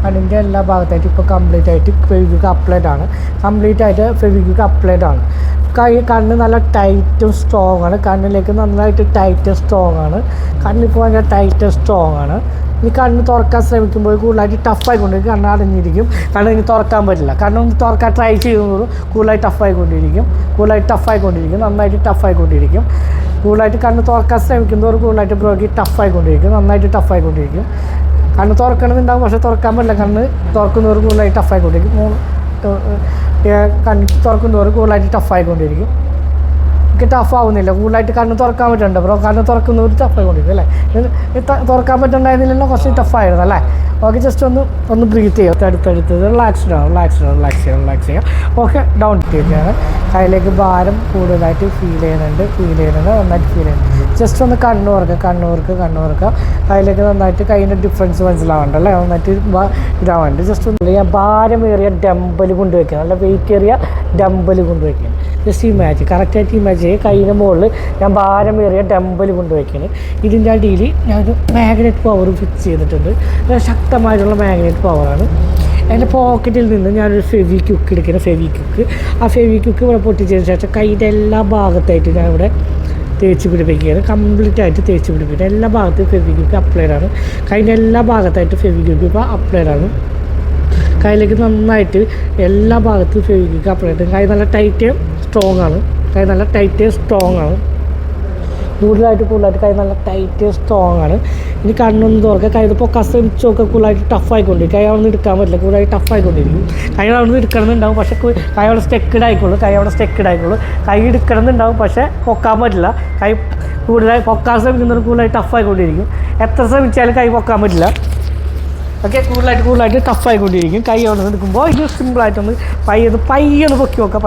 കണ്ണിൻ്റെ എല്ലാ ഭാഗത്തായിട്ട് ഇപ്പോൾ കംപ്ലീറ്റ് ആയിട്ട് ഫെവിക്വിക്ക് അപ്ലൈഡ് ആണ്. കംപ്ലീറ്റ് ആയിട്ട് ഫെവിക്വിക്ക് അപ്ലൈഡ് ആണ്. കണ്ണ് നല്ല ടൈറ്റും സ്ട്രോങ് ആണ്. കണ്ണിലേക്ക് നന്നായിട്ട് ടൈറ്റ് സ്ട്രോങ് ആണ്. കണ്ണിപ്പോൾ ഭയങ്കര ടൈറ്റ് സ്ട്രോങ് ആണ്. ഈ കണ്ണ് തുറക്കാൻ ശ്രമിക്കുമ്പോൾ കൂടുതലായിട്ട് ടഫായിക്കൊണ്ടിരിക്കും. കണ്ണ് അടഞ്ഞിരിക്കും. കണ്ണ് ഇനി തുറക്കാൻ പറ്റില്ല. കണ്ണൊന്ന് തുറക്കാൻ ട്രൈ ചെയ്യുമ്പോൾ കൂടുതലായിട്ട് ടഫായിക്കൊണ്ടിരിക്കും. നന്നായിട്ട് ടഫായിക്കൊണ്ടിരിക്കും. കൂടുതലായിട്ട് കണ്ണ് തുറക്കാൻ ശ്രമിക്കുന്നവർ കൂടുതലായിട്ട് ബ്രോയ്ക്ക് നന്നായിട്ട് ടഫായിക്കൊണ്ടിരിക്കും. കണ്ണ് തുറക്കണമെന്നുണ്ടാവും, പക്ഷേ തുറക്കാൻ പറ്റില്ല. കണ്ണ് തുറക്കുന്നവർ കൂടുതലായിട്ട് ടഫായിക്കൊണ്ടിരിക്കും. കണ്ണ് തുറക്കുന്നവർ കൂടുതലായിട്ട് ടഫായിക്കൊണ്ടിരിക്കും. എനിക്ക് ടഫാവുന്നില്ല. കൂടുതലായിട്ട് കണ്ണ് തുറക്കാൻ പറ്റുന്നുണ്ട് ബ്രോ. കണ്ണ് തുറക്കുന്നവർ ടഫായിക്കൊണ്ടിരിക്കും അല്ലേ? തുറക്കാൻ പറ്റുന്നുണ്ടായിരുന്നില്ലല്ലോ, കുറച്ച് ടഫായിരുന്നു അല്ലേ? ഓക്കെ, ജസ്റ്റ് ഒന്ന് ബ്രീത്ത് ചെയ്യുക. അടുത്തടുത്ത് റിലാക്സ് ചെയ്യുക. ഓക്കെ, ഡൗൺ ചെയ്യുകയാണ്. കയ്യിലേക്ക് ഭാരം കൂടുതലായിട്ട് ഫീൽ ചെയ്യുന്നുണ്ട്. നന്നായിട്ട് ഫീൽ ചെയ്യുന്നുണ്ട്. ജസ്റ്റ് ഒന്ന് കണ്ണ് തുറക്കുക. കയ്യിലേക്ക് നന്നായിട്ട് കയ്യിൻ്റെ ഡിഫറൻസ് മനസ്സിലാവുന്നുണ്ട് അല്ലേ? നന്നായിട്ട് ഇതാവുന്നുണ്ട്. ജസ്റ്റ് ഒന്ന് ഭാരമേറിയ ഡംബൽ കൊണ്ടുവയ്ക്കുക. നല്ല വെയിറ്റ് ഏറിയ ഡംബൽ കൊണ്ടുവയ്ക്കുക. ജസ്റ്റ് ഇമാജിൻ, കറക്റ്റായിട്ട് ഇമാജിൻ ചെയ്യുക. കയ്യിൻ്റെ മുകളിൽ ഞാൻ ഭാരമേറിയ ഡംബൽ കൊണ്ടുവയ്ക്കുന്നത്. ഇതിൻ്റെ അടിയിൽ ഞാനൊരു മാഗ്നറ്റ് പവർ ഫിക്സ് ചെയ്തിട്ടുണ്ട്. ശക്തമായിട്ടുള്ള മാഗ്നറ്റ് പവറാണ്. എൻ്റെ പോക്കറ്റിൽ നിന്ന് ഞാനൊരു ഫെവിക്വിക്ക് എടുക്കുന്ന ഫെവിക്വിക്ക് ഇവിടെ പൊട്ടിച്ചതിന് ശേഷം കയ്യിൻ്റെ എല്ലാ ഭാഗത്തായിട്ട് ഞാൻ ഇവിടെ തേച്ച് പിടിപ്പിക്കുകയാണ്. കംപ്ലീറ്റ് ആയിട്ട് തേച്ച് പിടിപ്പിക്കുക. എല്ലാ ഭാഗത്തും ഫെവിക്വിക്ക് അപ്ലൈഡാണ്. കയ്യിൻ്റെ എല്ലാ ഭാഗത്തായിട്ട് ഫെവിക്വിക്ക് ഇപ്പോൾ അപ്ലൈഡാണ്. കയ്യിലേക്ക് നന്നായിട്ട് എല്ലാ ഭാഗത്തും ഫെവിക്വിക്ക് അപ്ലൈഡ്. കൈ നല്ല ടൈറ്റ് സ്ട്രോങ് ആണ്. കൂടുതലായിട്ട് കൈ നല്ല ടൈറ്റ് സ്ട്രോങ് ആണ്. ഇനി കണ്ണൊന്നും തുറക്കുക. കൈ പൊക്കാൻ ശ്രമിച്ചൊക്കെ കൂടുതലായിട്ട് ടഫായിക്കൊണ്ടിരിക്കും. കൈ അവിടെ നിന്ന് എടുക്കാൻ പറ്റില്ല. കൂടുതലായിട്ട് ടഫായിക്കൊണ്ടിരിക്കും. കൈ അവിടെ നിന്ന് എടുക്കണമെന്നുണ്ടാവും, പക്ഷേ കൈ അവിടെ സ്റ്റെക്കഡ് ആയിക്കോളൂ. കൈ എടുക്കണമെന്നുണ്ടാവും, പക്ഷേ പൊക്കാൻ പറ്റില്ല. കൈ കൂടുതലായി പൊക്കാൻ ശ്രമിക്കുന്നവർ കൂടുതലായിട്ട് ടഫായിക്കൊണ്ടിരിക്കും. എത്ര ശ്രമിച്ചാലും കൈ പൊക്കാൻ പറ്റില്ല. ഓക്കെ, കൂടുതലായിട്ട് ടഫായിക്കൊണ്ടിരിക്കും. കൈ അവിടെ നിന്ന് എടുക്കുമ്പോൾ ഇത് സിമ്പിളായിട്ടൊന്ന് പയ്യൊന്ന് പൊക്കി വെക്കുക.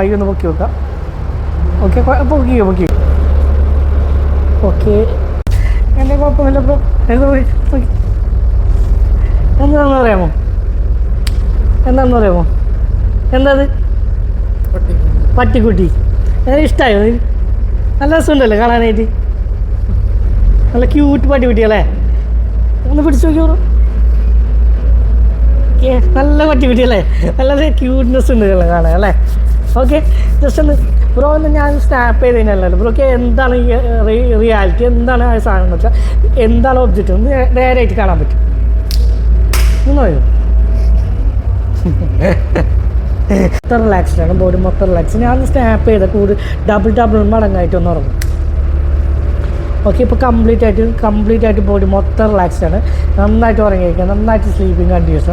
ഓക്കെ, പൊക്കി ഓക്കെ. എൻ്റെ കുഴപ്പമില്ല ബ്രോ. എന്താണെന്ന് പറയാമോ? എന്താത്? പട്ടിക്കുട്ടി. ഇഷ്ടമായോ? നല്ല രസമുണ്ടല്ലോ കാണാനായിട്ട്. നല്ല ക്യൂട്ട് പട്ടിക്കുട്ടിയല്ലേ? ഒന്ന് പിടിച്ച് നോക്കി ബ്രോ. നല്ല പട്ടിക്കുട്ടിയല്ലേ? നല്ല ക്യൂട്ട്നെസ് ഉണ്ട് കാണാൻ അല്ലേ? ഓക്കെ, ജസ്റ്റ് ഒന്ന് ബ്രോ ഒന്ന് ഞാൻ സ്നാപ്പ് ചെയ്ത് കഴിഞ്ഞാൽ ബ്രോക്ക് എന്താണ് റിയാലിറ്റി, എന്താണ് ആ സാധനം എന്ന് വെച്ചാൽ എന്താണ് ഒബ്ജക്റ്റ് ഒന്ന് നേരായിട്ട് കാണാൻ പറ്റും. മൊത്തം റിലാക്സ്ഡാണ്. ബോഡി മൊത്തം റിലാക്സ്. ഞാൻ സ്നാപ്പ് ചെയ്ത ഡബിൾ മടങ്ങായിട്ട് ഒന്ന് ഉറങ്ങും. ഓക്കെ, ഇപ്പോൾ കംപ്ലീറ്റ് ആയിട്ട് ബോഡി മൊത്തം റിലാക്സ്ഡാണ്. നന്നായിട്ട് ഉറങ്ങിയിരിക്കുക. നന്നായിട്ട് സ്ലീപ്പിംഗ് കണ്ടീഷൻ.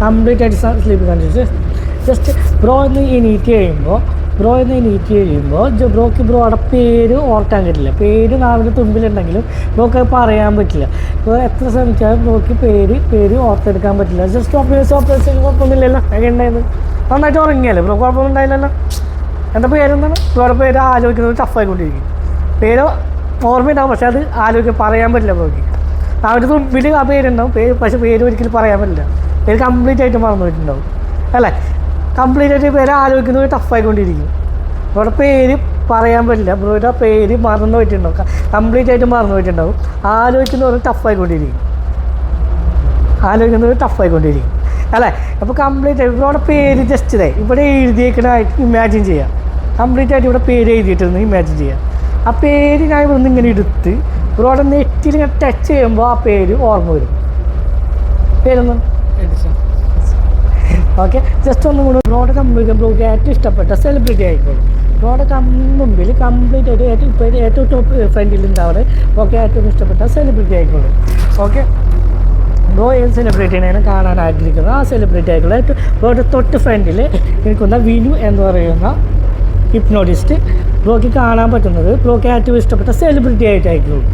കംപ്ലീറ്റ് ആയിട്ട് സ്ലീപ്പിംഗ് കണ്ടീഷൻ. ജസ്റ്റ് ബ്രോ ഒന്ന് എണീറ്റ് കഴിയുമ്പോൾ ബ്രോയുടെ പേര് ഓർക്കാൻ പറ്റില്ല. പേര് നാവിൻ്റെ തുമ്പിലുണ്ടെങ്കിലും ബ്രോക്ക് അത് പറയാൻ പറ്റില്ല. ഇപ്പോൾ എത്ര ശ്രമിച്ചാലും ബ്രോക്ക് പേര് ഓർത്തെടുക്കാൻ പറ്റില്ല. ജസ്റ്റ് ഓപ്പറേഷൻ കുഴപ്പമൊന്നുമില്ലല്ലോ. അങ്ങനെ ഉണ്ടായിരുന്നു. നന്നായിട്ട് ഉറങ്ങിയല്ലേ ബ്രോ? കുഴപ്പമൊന്നും ഉണ്ടായില്ലല്ലോ. എൻ്റെ പേരെന്താണ്? ബ്രോയുടെ പേര് ആലോചിക്കുന്നത് ടഫായിക്കൊണ്ടിരിക്കും. പേര് ഓർമ്മയുണ്ടാവും, പക്ഷേ അത് പറയാൻ പറ്റില്ല ബ്രോക്ക്. നാവിൻ്റെ തുമ്പിൽ ആ പേരുണ്ടാവും, പക്ഷേ പേര് ഒരിക്കലും പറയാൻ പറ്റില്ല. പേര് കംപ്ലീറ്റ് ആയിട്ട് മറന്നു പോയിട്ടുണ്ടാവും അല്ലേ? കംപ്ലീറ്റ് ആയിട്ട് പേര് ആലോചിക്കുന്നത് ടഫായിക്കൊണ്ടിരിക്കും. ബ്രോയുടെ പേര് പറയാൻ പറ്റില്ല. ബ്രോയുടെ പേര് മറന്നു പോയിട്ടുണ്ടാവും. കംപ്ലീറ്റ് ആയിട്ട് മറന്നു പോയിട്ടുണ്ടാവും. ആലോചിക്കുന്നവർ ടഫായിക്കൊണ്ടിരിക്കും അല്ലേ? അപ്പോൾ കംപ്ലീറ്റ് ആയിട്ട് ബ്രോയുടെ പേര് ജസ്റ്റ് ഇവിടെ എഴുതിയേക്കണായിട്ട് ഇമാജിൻ ചെയ്യാം. കംപ്ലീറ്റ് ആയിട്ട് ഇവിടെ പേര് എഴുതിയിട്ടിരുന്ന് ഇമാജിൻ ചെയ്യാം. ആ പേര് ഞാൻ ഇവിടെ നിന്ന് ഇങ്ങനെ എടുത്ത് ബ്രോയുടെ നെറ്റിൽ ഇങ്ങനെ ടച്ച് ചെയ്യുമ്പോൾ ആ പേര് ഓർമ്മ വരും. പേരൊന്നും ഓക്കെ, ജസ്റ്റ് ഒന്നും കൂടി ബ്രോയുടെ ബ്രോക്ക് ഏറ്റവും ഇഷ്ടപ്പെട്ട സെലിബ്രിറ്റി ആയിക്കോളും. ബ്രോയുടെ മുമ്പിൽ കംപ്ലീറ്റ് ആയിട്ട് ഇപ്പോൾ ഏറ്റവും ടോപ്പ് ഫ്രണ്ടിൽ ഉണ്ടാവുന്നത് ബ്രോക്ക് ഏറ്റവും ഇഷ്ടപ്പെട്ട സെലിബ്രിറ്റി ആയിക്കോളും. ഓക്കെ, ബ്രോ ഏത് സെലിബ്രിറ്റീനെയാണ് കാണാൻ ആഗ്രഹിക്കുന്നത് ആ സെലിബ്രിറ്റി ആയിക്കോളും. ഏറ്റവും ബ്രോയുടെ തൊട്ട് ഫ്രണ്ടിൽ നിൽക്കുന്ന വിനു എന്ന് പറയുന്ന ഹിപ്നോട്ടിസ്റ്റ് ബ്രോക്ക് കാണാൻ പറ്റുന്നത് ബ്രോക്ക് ഏറ്റവും ഇഷ്ടപ്പെട്ട സെലിബ്രിറ്റി ആയിട്ടായിക്കോളും.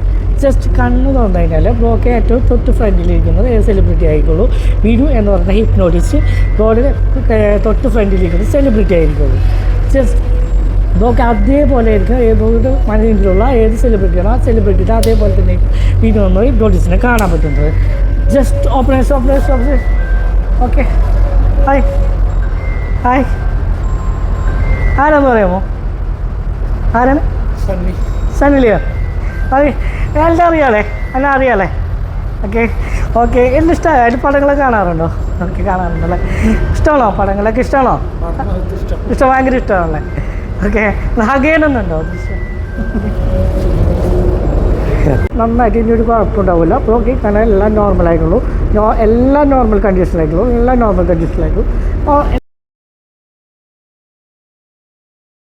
ജസ്റ്റ് കണ്ണ് തുറന്നു കഴിഞ്ഞാൽ ബ്രോക്ക് ഏറ്റവും തൊട്ട് ഫ്രണ്ടിലിരിക്കുന്നത് ഏത് സെലിബ്രിറ്റി ആയിക്കോളൂ. വിനു എന്ന് പറഞ്ഞ ഹിപ്നോട്ടിസ്റ്റ് ബ്രോയുടെ തൊട്ട് ഫ്രണ്ടിലിരിക്കുന്നത് സെലിബ്രിറ്റി ആയിരിക്കുള്ളൂ. ജസ്റ്റ് ബ്രോക്ക് അതേപോലെ ആയിരിക്കും ഏത് മനസ്സിലുള്ള ഏത് സെലിബ്രിറ്റിയാണോ ആ സെലിബ്രിറ്റിയുടെ അതേപോലെ തന്നെ വിനു എന്ന ഹിപ്നോട്ടിസ്റ്റിനെ കാണാൻ പറ്റുന്നത്. Just operation okay. ഹായ് ആരാന്ന് പറയാമോ? ആരാണ്? സണ്ണിലിയോ? അതെ, എല്ലാം അറിയാലേ? ഓക്കെ ഓക്കെ എല്ലാം ഇഷ്ടമായി അതിൽ പടങ്ങളൊക്കെ കാണാറുണ്ടോ? ഓക്കെ കാണാറുണ്ടല്ലേ. ഇഷ്ടമാണോ പടങ്ങളൊക്കെ? ഇഷ്ടമാണോ? ഇഷ്ടം ഭയങ്കര ഇഷ്ടമാണല്ലേ. Okay hug ചെയ്യണമെന്നുണ്ടോ? നന്നായിട്ട് ഇനി ഒരു കുഴപ്പമുണ്ടാവില്ല. അപ്പോൾ ഓക്കെ കാരണം എല്ലാം നോർമലായിട്ടുള്ളൂ. എല്ലാം നോർമൽ കണ്ടീഷനായിട്ടുള്ളൂ. എല്ലാം നോർമൽ കണ്ടീഷനായിട്ടുള്ളൂ. അപ്പോൾ